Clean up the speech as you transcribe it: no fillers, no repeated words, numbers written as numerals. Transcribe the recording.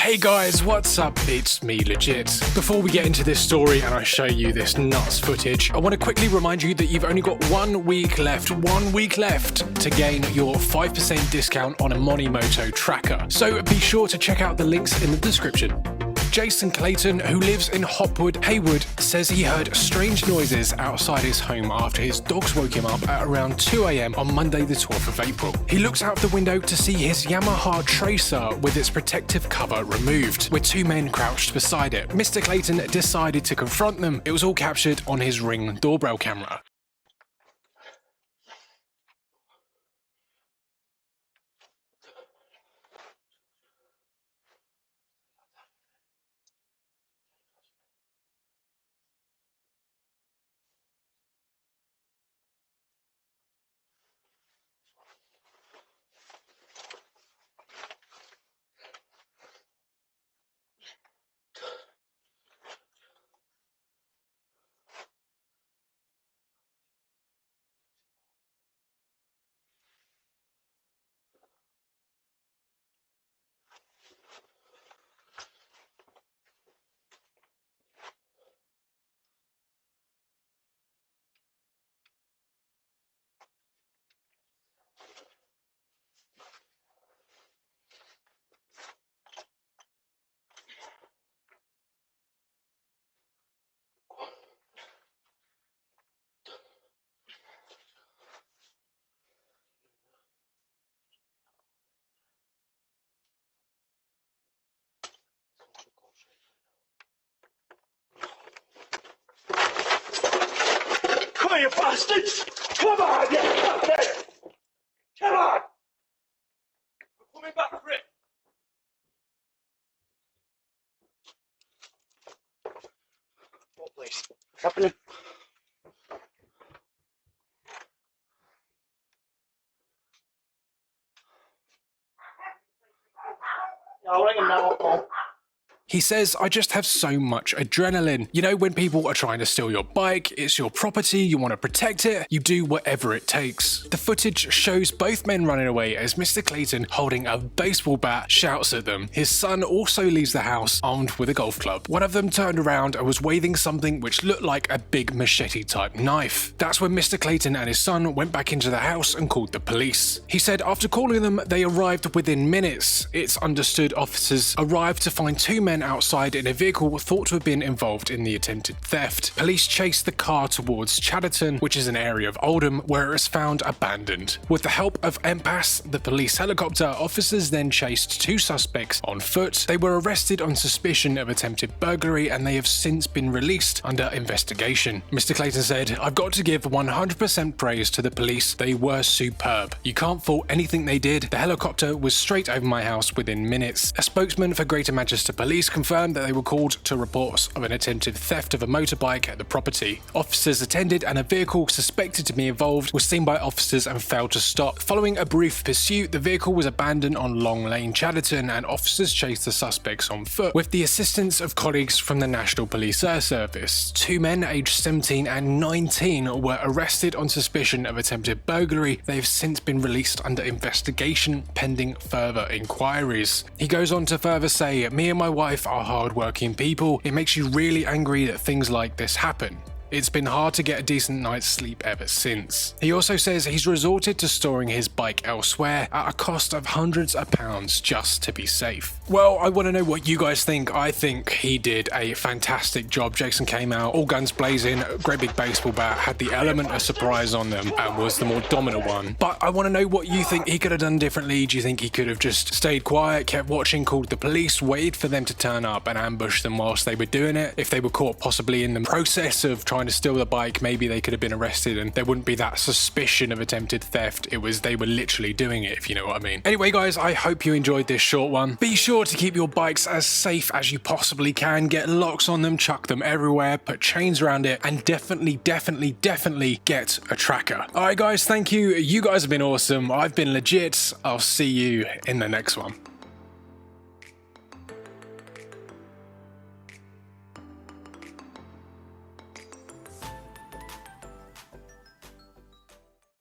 Hey guys, what's up? It's me, Legit. Before we get into this story and I show you this nuts footage, I want to quickly remind you that you've only got 1 week left to gain your 5% discount on a Monimoto tracker. So be sure to check out the links in the description. Jason Clayton, who lives in Hopwood, Haywood, says he heard strange noises outside his home after his dogs woke him up at around 2 AM on Monday the 12th of April. He looks out the window to see his Yamaha Tracer with its protective cover removed, with 2 men crouched beside it. Mr. Clayton decided to confront them. It was all captured on his Ring doorbell camera. Come on, you bastards! Come on, you fuckers! Come on! We're coming back for it! What place? What's happening? I'll ring him now. He says, I just have so much adrenaline. You know, when people are trying to steal your bike, it's your property, you want to protect it, you do whatever it takes. The footage shows both men running away as Mr. Clayton, holding a baseball bat, shouts at them. His son also leaves the house armed with a golf club. One of them turned around and was waving something which looked like a big machete type knife. That's when Mr. Clayton and his son went back into the house and called the police. He said after calling them, they arrived within minutes. It's understood officers arrived to find 2 men outside in a vehicle thought to have been involved in the attempted theft. Police chased the car towards Chatterton, which is an area of Oldham, where it was found abandoned. With the help of MPAS, the police helicopter, officers then chased 2 suspects on foot. They were arrested on suspicion of attempted burglary and they have since been released under investigation. Mr. Clayton said, I've got to give 100% praise to the police. They were superb. You can't fault anything they did. The helicopter was straight over my house within minutes. A spokesman for Greater Manchester Police confirmed that they were called to reports of an attempted theft of a motorbike at the property. Officers attended and a vehicle suspected to be involved was seen by officers and failed to stop. Following a brief pursuit, the vehicle was abandoned on Long Lane, Chatterton, and officers chased the suspects on foot with the assistance of colleagues from the National Police Air Service. 2 men aged 17 and 19 were arrested on suspicion of attempted burglary. They have since been released under investigation pending further inquiries. He goes on to further say, me and my wife are hard-working people. It makes you really angry that things like this happen. It's been hard to get a decent night's sleep ever since. He also says he's resorted to storing his bike elsewhere at a cost of hundreds of pounds just to be safe. Well, I want to know what you guys think. I think he did a fantastic job. Jason came out all guns blazing, great big baseball bat, had the element of surprise on them and was the more dominant one. But I want to know what you think he could have done differently. Do you think he could have just stayed quiet, kept watching, called the police, waited for them to turn up and ambush them whilst they were doing it? If they were caught possibly in the process of trying to steal the bike, maybe they could have been arrested and there wouldn't be that suspicion of attempted theft. It was they were literally doing it, if you know what I mean. Anyway guys, I hope you enjoyed this short one. Be sure to keep your bikes as safe as you possibly can. Get locks on them, chuck them everywhere, put chains around it, and definitely get a tracker. Alright guys, thank you. You guys have been awesome. I've been Legit. I'll see you in the next one.